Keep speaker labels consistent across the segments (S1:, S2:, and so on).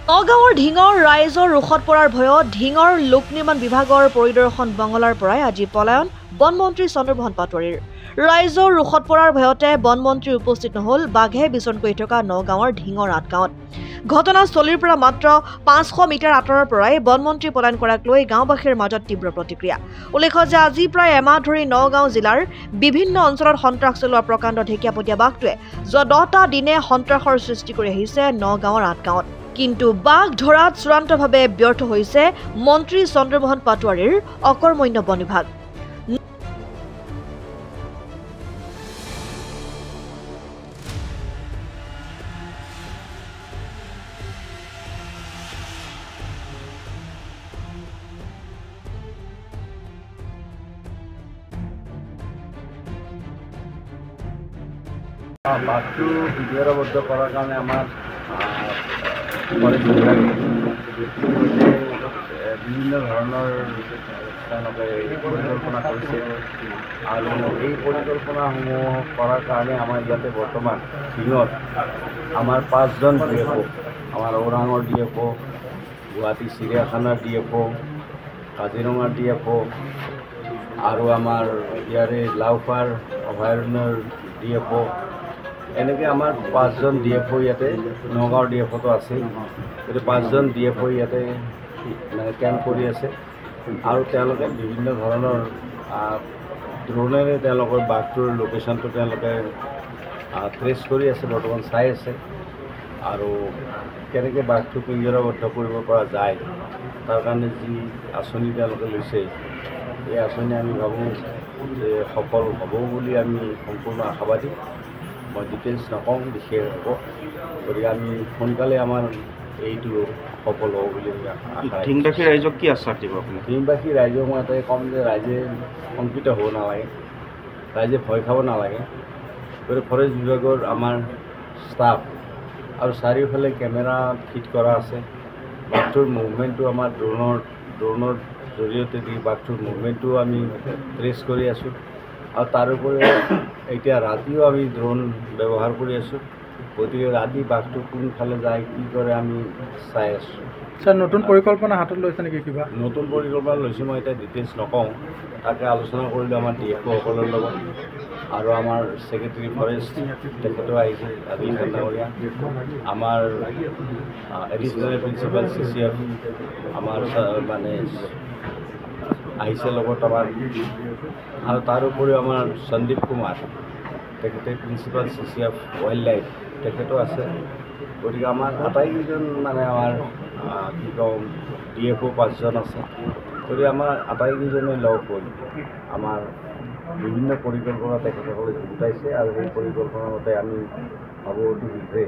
S1: নগাঁৱৰ ঢিঙৰ ৰাইজৰ ৰোষত পৰাৰ ভয়ত ঢিঙৰ লোক নিৰ্মাণ বিভাগৰ পৰিদৰ্শন বঙলাৰ পৰাই আজি পলায়ন বনমন্ত্ৰী চন্দ্ৰমোহন পাটোৱাৰীৰ। ৰাইজৰ ৰোষত পৰাৰ ভয়তে বনমন্ত্ৰী উপস্থিত নহল বাঘে বিচৰণ কৰি থকা নগাঁৱৰ ঢিঙৰ আঠগাঁৱত। ঘটনাস্থলীৰ পৰা মাত্ৰ 500 মিটাৰ আঁতৰৰ পৰাই বনমন্ত্ৰী পলায়ন কৰাক লৈ গাঁওবাসীৰ মাজত তীব্ৰ প্ৰতিক্ৰিয়া। উল্লেখ্য যে আজি প্ৰায় এমাহ ধৰি নগাঁও জিলাৰ বিভিন্ন অঞ্চলত সন্ত্ৰাস চলোৱা প্ৰকাণ্ড ঢেকীয়াপতীয়া বাঘটোৱে যোৱা 10টা দিনে সন্ত্ৰাসৰ সৃষ্টি কৰি আহিছে নগাঁৱৰ আঠগাঁৱত। কিন্তু বাঘ ধৰাত চূড়ান্তভাৱে ব্যৰ্থ হৈছে মন্ত্ৰী চন্দ্ৰমোহন পাটোৱাৰীৰ অকৰ্মণ্য বন বিভাগ।
S2: বাঘটো ভিডিঅ'বদ্ধ কৰাৰ কাৰণে আমাৰ বিভিন্ন ধৰণৰ তেওঁলোকে পৰিকল্পনা কৰিছে আৰু এই পৰিকল্পনাসমূহ কৰাৰ কাৰণে আমাৰ ইয়াতে বৰ্তমান ঢিঙত আমাৰ 5জন DFO, আমাৰ ওৰাঙৰ DFO, গুৱাহাটী চিৰিয়াখানাৰ DFO, কাজিৰঙাৰ DFO আৰু আমাৰ ইয়াৰে লাওপাৰ অভয়াৰণ্যৰ DFO, এনেকৈ আমাৰ 5জন DFO ইয়াতে নগাঁৱৰ DFOটো আছে। গতিকে 5জন DFO ইয়াতে মানে কেম্প কৰি আছে আৰু তেওঁলোকে বিভিন্ন ধৰণৰ ড্ৰোনেৰে তেওঁলোকৰ বাঘটোৰ লোকেশ্যনটো তেওঁলোকে ট্ৰেছ কৰি আছে, বৰ্তমান চাই আছে আৰু কেনেকৈ বাঘটো পিঞ্জৰাবদ্ধ কৰিব পৰা যায় তাৰ কাৰণে যি আঁচনি তেওঁলোকে লৈছে এই আঁচনি আমি ভাবোঁ যে সফল হ'ব বুলি আমি সম্পূৰ্ণ আশাবাদী। মই ডিটেইলছ নকওঁ, বিশেষ হ'ব, গতিকে আমি সোনকালে আমাৰ এইটো সফল হ'ব বুলি আশা।
S3: ঢিংবাসী ৰাইজক কি আশ্বাস দিব আপুনি?
S2: ঢিংবাসী ৰাইজক মই এটাই ক'ম যে ৰাইজে শংকিত হ'ব নালাগে, ৰাইজে ভয় খাব নালাগে। গতিকে ফৰেষ্ট বিভাগৰ আমাৰ ষ্টাফ আৰু চাৰিওফালে কেমেৰা ফিট কৰা আছে। বাঘটোৰ মুভমেণ্টটো আমাৰ ড্ৰোনৰ জৰিয়তে দি বাঘটোৰ মুভমেণ্টটো আমি ট্ৰেছ কৰি আছোঁ আৰু তাৰোপৰি এতিয়া ৰাতিও আমি ড্ৰোন ব্যৱহাৰ কৰি আছোঁ। গতিকে ৰাতি বাঘটো কোনফালে যায় কি কৰে আমি চাই আছোঁ।
S4: স্যাৰ, নতুন পৰিকল্পনা হাতত লৈছে নেকি? কিবা
S2: নতুন পৰিকল্পনা লৈছোঁ, মই এতিয়া ডিটেইলছ নকওঁ। তাকে আলোচনা কৰিলোঁ আমাৰ DFOসকলৰ লগত আৰু আমাৰ ছেক্ৰেটেৰী ফৰেষ্ট তেখেতেও আহিছে, আজি ডাঙৰীয়া, আমাৰ এডিশ্যনেল প্ৰিন্সিপাল CCF আমাৰ মানে আহিছে লগত আমাৰ, আৰু তাৰোপৰিও আমাৰ সন্দীপ কুমাৰ তেখেতে প্ৰিন্সিপাল CCF ৱাইল্ড লাইফ তেখেতো আছে। গতিকে আমাৰ আটাইকেইজন মানে আমাৰ কি কওঁ DFO 5জন আছে। গতিকে আমাৰ আটাইকেইজনে লগ হৈ আমাৰ বিভিন্ন পৰিকল্পনা তেখেতসকলে গোটাইছে আৰু সেই পৰিকল্পনাৰ মতে আমি ভাবোঁ অতি শীঘ্ৰে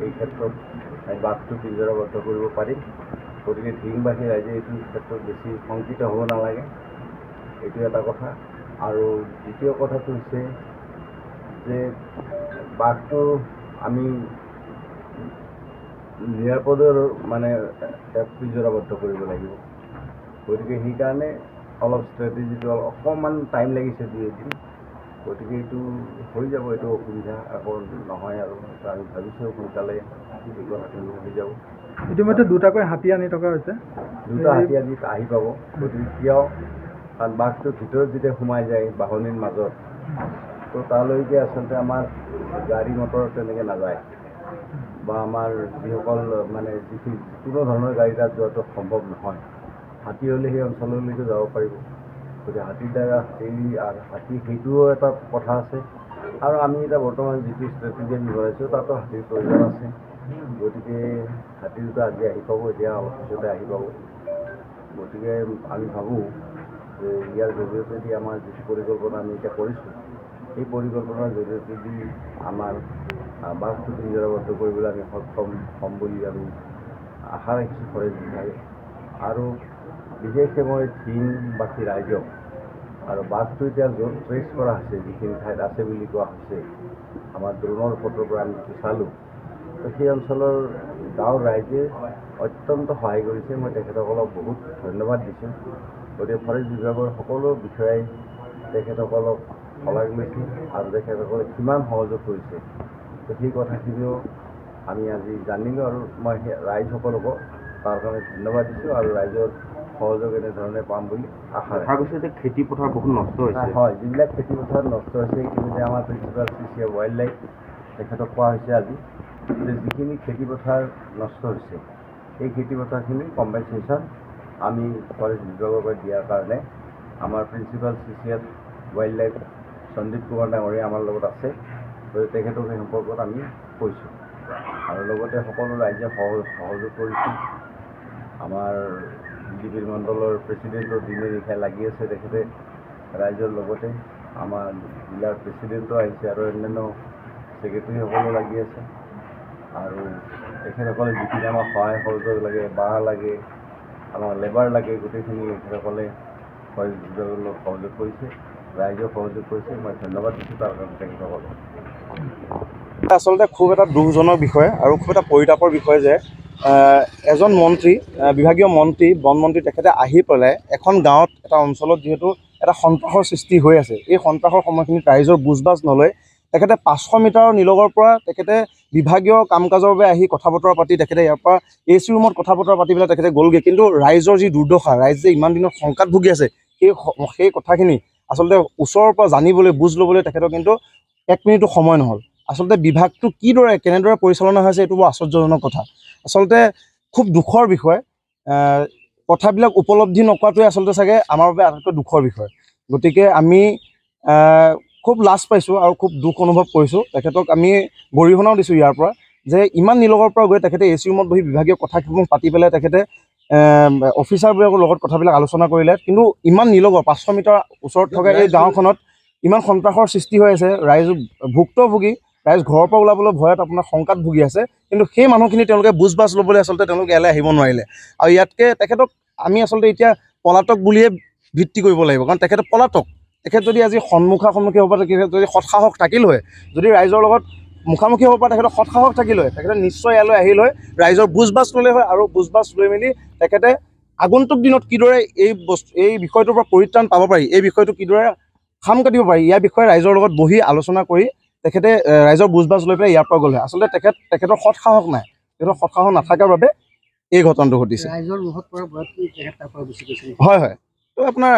S2: এই ক্ষেত্ৰত বাঘটো পিঞ্জৰাবদ্ধ কৰিব পাৰিম। গতিকে ঢিংবাসী ৰাইজে এইটো ক্ষেত্ৰত বেছি শংকিত হ'ব নালাগে, এইটো এটা কথা। আৰু দ্বিতীয় কথাটো হৈছে যে বাঘটো আমি নিৰাপদৰ মানে পিঞ্জৰাবদ্ধ কৰিব লাগিব। গতিকে সেইকাৰণে অলপ ষ্ট্ৰেটেজিটো অকণমান টাইম লাগিছে 2 এদিন। গতিকে এইটো হৈ যাব, এইটো অসুবিধা আকৌ নহয় আৰু আমি ভাবিছোঁ সোনকালে এই কথাটো হৈ যাব।
S4: ইতিমধ্যে 2টাকৈ হাতী আনি থকা হৈছে,
S2: 2টা হাতী আদি আহি পাব। গতিকে কিয়, কাৰণ বাঘটো ভিতৰত যেতিয়া সোমাই যায় বাহনিৰ মাজত, তো তালৈকে আচলতে আমাৰ গাড়ী মটৰ তেনেকৈ নাযায় বা আমাৰ যিসকল মানে কোনো ধৰণৰ গাড়ী তাত যোৱাটো সম্ভৱ নহয়। হাতী হ'লে সেই অঞ্চললৈকে যাব পাৰিব। গতিকে হাতীৰ দ্বাৰা হাতী সেইটোও এটা কথা আছে। আৰু আমি এতিয়া বৰ্তমান যিটো ষ্ট্ৰেটেজি আমি বনাইছোঁ তাতো হাতীৰ প্ৰয়োজন আছে। গতিকে হাতী দুটা আজি আহি পাব, এতিয়া অলপ পিছতে আহি পাব। গতিকে আমি ভাবোঁ যে ইয়াৰ জৰিয়তে আমাৰ যিটো পৰিকল্পনা আমি এতিয়া কৰিছোঁ, এই পৰিকল্পনাৰ জৰিয়তে আমাৰ বাঘটো পিঞ্জৰাবদ্ধ কৰিবলৈ আমি সক্ষম হ'ম বুলি আমি আশা ৰাখিছোঁ ফৰেষ্ট বিভাগে। আৰু বিশেষকৈ মই ঢিংবাসী ৰাইজক আৰু বাঘটো এতিয়া য'ত ট্ৰেছ কৰা হৈছে, যিখিনি ঠাইত আছে বুলি কোৱা হৈছে, আমাৰ ড্ৰোনৰ ফটোৰ পৰা আমি চালোঁ, তো সেই অঞ্চলৰ গাঁৱৰ ৰাইজে অত্যন্ত সহায় কৰিছে। মই তেখেতসকলক বহুত ধন্যবাদ দিছোঁ। গতিকে ফৰেষ্ট বিভাগৰ সকলো বিষয়াই তেখেতসকলক শলাগ লৈছে আৰু তেখেতসকলে কিমান সহযোগ কৰিছে, তো সেই কথাখিনিও আমি আজি জানিলোঁ আৰু মই ৰাইজসকলকো তাৰ কাৰণে ধন্যবাদ দিছোঁ আৰু ৰাইজৰ সহযোগ এনেধৰণে পাম বুলি আশা
S3: দেখা গৈছে যে খেতিপথাৰ বহুত নষ্ট হৈছে।
S2: হয়, যিবিলাক খেতিপথাৰ নষ্ট হৈছে ইতিমধ্যে আমাৰ প্ৰিন্সিপাল CC ৱাইল্ড লাইফ তেখেতক কোৱা হৈছে আজি যে যিখিনি খেতিপথাৰ নষ্ট হৈছে এই খেতিপথাৰখিনি কম্পেনচেশ্যন আমি ফৰেষ্ট বিভাগৰ পৰা দিয়াৰ কাৰণে আমাৰ principal CC wild life Sandeep Kumar ডাঙৰীয়া আমাৰ লগত আছে, গতিকে তেখেতক এই সম্পৰ্কত আমি কৈছোঁ আৰু লগতে সকলো ৰাইজে সহযোগ কৰিছোঁ। আমাৰ DDP মণ্ডলৰ প্ৰেচিডেণ্টৰ দিনে নিশাই লাগি আছে, তেখেতে ৰাইজৰ লগতে আমাৰ জিলাৰ প্ৰেচিডেণ্টো আহিছে আৰু অন্যান্য ছেক্ৰেটাৰীসকলো লাগি আছে আৰু তেখেতসকলে যিখিনি আমাক সহায় সহযোগ লাগে, বাঁহ লাগে, আমাক লেবাৰ লাগে, গোটেইখিনি তেখেতসকলে সহযোগ কৰিছে, ৰাইজেও সহযোগ কৰিছে। মই ধন্যবাদ দিছোঁ তাৰ কাৰণে তেখেতসকলক।
S5: আচলতে খুব এটা দুখজনক বিষয় আৰু খুব এটা পৰিতাপৰ বিষয় যে এজন মন্ত্ৰী, বিভাগীয় মন্ত্ৰী, বন মন্ত্ৰী তেখেতে আহি পেলাই এখন গাঁৱত এটা অঞ্চলত যিহেতু এটা সন্ত্ৰাসৰ সৃষ্টি হৈ আছে, এই সন্ত্ৰাসৰ সময়খিনিত ৰাইজৰ বুজবাজ নলয় তেখেতে 500 মিটাৰৰ নিলগৰ পৰা তেখেতে বিভাগীয় কাম কাজৰ বাবে আহি কথা বতৰা পাতি তেখেতে ইয়াৰ পৰা AC ৰুমত কথা বতৰা পাতি পেলাই তেখেতে গ'লগৈ। কিন্তু ৰাইজৰ যি দুৰ্দশা, ৰাইজ যে ইমান দিনত শংকাত ভুগি আছে সেই কথাখিনি আচলতে ওচৰৰ পৰা জানিবলৈ, বুজ ল'বলৈ তেখেতৰ কিন্তু 1 মিনিটো সময় নহ'ল। আচলতে বিভাগটো কেনেদৰে পৰিচালনা হৈছে এইটো বৰ আশ্চৰ্যজনক কথা। আচলতে খুব দুখৰ বিষয়, কথাবিলাক উপলব্ধি নকৰাটোৱে আচলতে চাগে আমাৰ বাবে আটাইতকৈ দুখৰ বিষয়। গতিকে আমি খুব লাজ পাইছোঁ আৰু খুব দুখ অনুভৱ কৰিছোঁ। তেখেতক আমি গৰিহণাও দিছোঁ ইয়াৰ পৰা যে ইমান নিলগৰ পৰা গৈ তেখেতে AC ৰুমত বহি বিভাগীয় কথাসমূহ পাতি পেলাই তেখেতে অফিচাৰবিলাকৰ লগত কথাবিলাক আলোচনা কৰিলে, কিন্তু ইমান নিলগৰ 500 মিটাৰ ওচৰত থকা এই গাঁওখনত ইমান সন্ত্ৰাসৰ সৃষ্টি হৈ আছে, ৰাইজ ভুক্তভোগী, ৰাইজ ঘৰৰ পৰা ওলাবলৈ ভয়ত আপোনাৰ শংকাত ভুগি আছে, কিন্তু সেই মানুহখিনি তেওঁলোকে বুজবাজ ল'বলৈ আচলতে তেওঁলোকে ইয়ালৈ আহিব নোৱাৰিলে। আৰু ইয়াতকৈ তেখেতক আমি আচলতে এতিয়া পলাতক বুলিয়ে ভিত্তি কৰিব লাগিব, কাৰণ তেখেতে পলাতক। তেখেত যদি আজি সন্মুখী হ'ব পাৰে, তেখেত যদি সৎসাহস থাকিল হয়, যদি ৰাইজৰ লগত মুখামুখি হ'ব পাৰে তেখেতৰ সৎসাহস থাকিল হয়, তেখেতে নিশ্চয় ইয়ালৈ আহিল হয়, ৰাইজৰ বুজবাজ ল'লে হয় আৰু বুজবাজ লৈ মেলি তেখেতে আগন্তুক দিনত কিদৰে এই বিষয়টোৰ পৰা পৰিত্ৰাণ পাব পাৰি, এই বিষয়টো কিদৰে খাম কাটিব পাৰি, ইয়াৰ বিষয়ে ৰাইজৰ লগত বহি আলোচনা কৰি তেখেতে ৰাইজৰ বুজবাজ লৈ পেলাই ইয়াৰ পৰা গ'ল হয়। আচলতে তেখেতৰ সৎসাহস নাই, তেখেতৰ সৎসাহস নাথাকাৰ বাবে এই ঘটনাটো ঘটিছে। হয় হয়, তো আপোনাৰ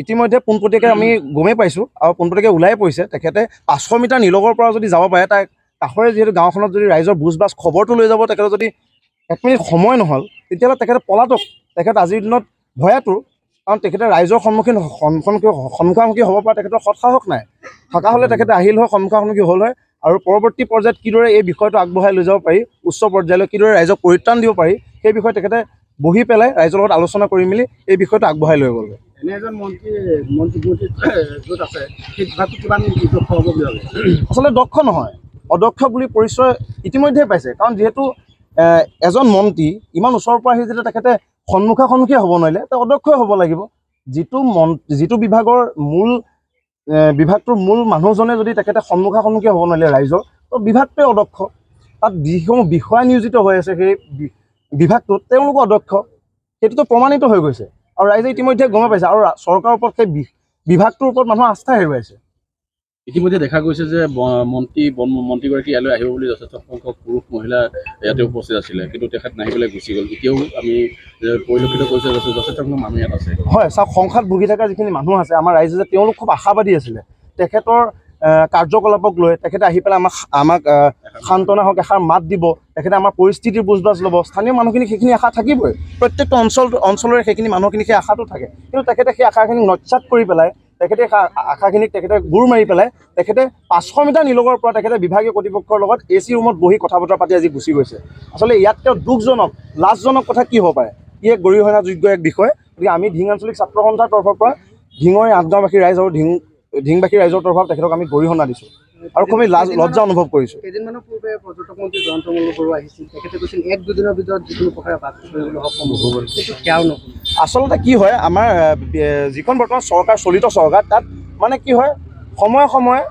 S5: ইতিমধ্যে পোনপটীয়াকৈ আমি গমেই পাইছোঁ আৰু পোনপটীয়াকৈ ওলাই পৰিছে। তেখেতে 500 মিটাৰ নিলগৰ পৰা যদি যাব পাৰে, তাৰ কাষৰে যিহেতু গাঁওখনত যদি ৰাইজৰ বুজবাজ খবৰটো লৈ যাব, তেখেতৰ যদি 1 মিনিট সময় নহ'ল, তেতিয়াহ'লে তেখেতে পলাতক। তেখেত আজিৰ দিনত ভয়াতুৰ, কাৰণ তেখেতে ৰাইজৰ সন্মুখামুখি হ'ব পৰা তেখেতৰ সৎসাহস নাই। থকা হ'লে তেখেতে আহিল হয়, সন্মুখামুখি হ'ল হয় আৰু পৰৱৰ্তী পৰ্যায়ত কিদৰে এই বিষয়টো আগবঢ়াই লৈ যাব পাৰি, উচ্চ পৰ্যায়লৈ কিদৰে ৰাইজক পৰিত্ৰাণ দিব পাৰি, সেই বিষয়ে তেখেতে বহি পেলাই ৰাইজৰ লগত আলোচনা কৰি মেলি এই বিষয়টো আগবঢ়াই লৈ গ'লগৈ।
S6: এনে এজন মন্ত্ৰী য'ত আছে সেই বিভাগটো কিমান দক্ষ হ'ব বুলি ভাবে?
S5: আচলতে দক্ষ নহয়, অদক্ষ বুলি পৰিচয় ইতিমধ্যে পাইছে, কাৰণ যিহেতু এজন মন্ত্ৰী ইমান ওচৰৰ পৰা আহি যেতিয়া তেখেতে সন্মুখী হ'ব নোৱাৰিলে, তেওঁ অদক্ষই হ'ব লাগিব। যিটো বিভাগটোৰ মূল মানুহজনে যদি তেখেতে সন্মুখী হ'ব নোৱাৰিলে ৰাইজৰ, তো বিভাগটোৱে অদক্ষ। তাত যিসমূহ বিষয়া নিয়োজিত হৈ আছে সেই বিভাগটোত তেওঁলোকো অদক্ষ, সেইটোতো প্ৰমাণিত হৈ গৈছে আৰু ৰাইজে ইতিমধ্যে গমে পাইছে আৰু চৰকাৰৰ ওপৰত সেই বিভাগটোৰ ওপৰত মানুহৰ আস্থা হেৰুৱাইছে।
S6: ইতিমধ্যে দেখা গৈছে যে মন্ত্ৰীগৰাকী ইয়ালৈ আহিব বুলি যথেষ্ট সংখ্যক পুৰুষ মহিলা ইয়াতে উপস্থিত আছিলে, কিন্তু তেখেত নাহি পেলাই গুচি গ'ল। এতিয়াও আমি পৰিলক্ষিত কৰিছোঁ যথেষ্ট সংখ্যক মানুহ ইয়াত আছে।
S5: হয়, চাওক, সংখ্যাত ভুগি থকা যিখিনি মানুহ আছে আমাৰ ৰাইজে, যে তেওঁলোক খুব আশাবাদী আছিলে তেখেতৰ কাৰ্যকলাপক লৈ। তেখেতে আহি পেলাই আমাক সান্তনা হওক, এষাৰ মাত দিব, তেখেতে আমাৰ পৰিস্থিতিৰ বুজবাজ ল'ব। স্থানীয় মানুহখিনি সেইখিনি আশা থাকিবই, প্ৰত্যেকটো অঞ্চলৰে সেইখিনি মানুহখিনি সেই আশাটো থাকে, কিন্তু তেখেতে সেই আশাখিনিক নস্যাৎ কৰি পেলাই তেখেতে আশাখিনিক তেখেতে গুৰ মাৰি পেলাই তেখেতে 500 মিটাৰ নিলগৰ পৰা তেখেতে বিভাগীয় কৰ্তৃপক্ষৰ লগত AC ৰুমত বহি কথা বতৰা পাতি আজি গুচি গৈছে। আচলতে ইয়াতকৈ দুখজনক, লাজজনক কথা কি হ'ব পাৰে? ই এক গৰিহণাযোগ্য এক বিষয়। গতিকে আমি ঢিং আঞ্চলিক ছাত্ৰ সন্থাৰ তৰফৰ পৰা ঢিঙৰ 8 গাঁওবাসী ৰাইজ আৰু ঢিংবাসী ৰাইজৰ তৰফৰ তেখেতক আমি গৰিহণা দিছোঁ আৰু খুবেই লজ্জা অনুভৱ কৰিছোঁ।
S6: কেইদিনমানৰ পূৰ্বে পৰ্যটক মন্ত্ৰী জয়ন্ত বৰুৱা আহিছিল, তেখেতে কৈছিল 1-2 দিনৰ ভিতৰত যিকোনো প্ৰকাৰে বাদ কৰিবলৈ সক্ষম হ'ব, কিন্তু সেয়াও নহ'ল।
S5: আচলতে কি হয়, আমাৰ যিখন বৰ্তমান চলিত চৰকাৰ, তাত মানে কি হয়, সময়ে সময়ে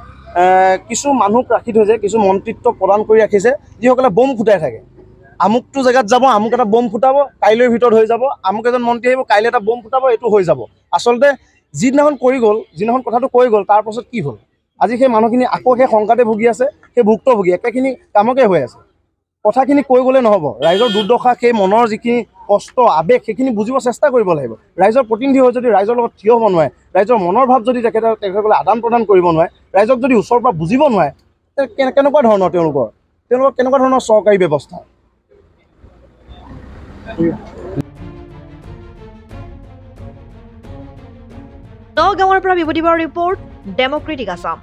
S5: কিছু মানুহক ৰাখি থৈছে, কিছু মন্ত্ৰিত্ব প্ৰদান কৰি ৰাখিছে, যিসকলে বম ফুটাই থাকে। আমুকটো জেগাত যাব, আমুক এটা বম ফুটাব, কাইলৈৰ ভিতৰত হৈ যাব। আমুক এজন মন্ত্ৰী আহিব, কাইলৈ এটা বম ফুটাব, এইটো হৈ যাব। আচলতে যিদিনাখন কথাটো কৈ গ'ল, তাৰপাছত কি হ'ল? আজি সেই মানুহখিনি আকৌ সেই শংকাতে ভুগি আছে, সেই ভুক্তভোগী একেখিনি কামকে হৈ আছে। কথাখিনি কৈ গ'লে নহ'ব। ৰাইজৰ দুৰ্দশা, সেই মনৰ যিখিনি কষ্ট আৱেগ সেইখিনি বুজিব চেষ্টা কৰিব লাগিব। ৰাইজৰ প্ৰতিনিধি হৈ যদি ৰাইজৰ লগত থিয় হ'ব নোৱাৰে, ৰাইজৰ মনৰ ভাৱ যদি তেখেতসকলে আদান প্ৰদান কৰিব নোৱাৰে, ৰাইজক যদি ওচৰৰ পৰা বুজিব নোৱাৰে, কেনেকুৱা ধৰণৰ তেওঁলোকৰ কেনেকুৱা ধৰণৰ চৰকাৰী ব্যৱস্থা।
S1: নগাঁৱৰ পৰা বিভূতিবাৰ ৰিপৰ্ট, ডেমক্ৰেটিক আছাম।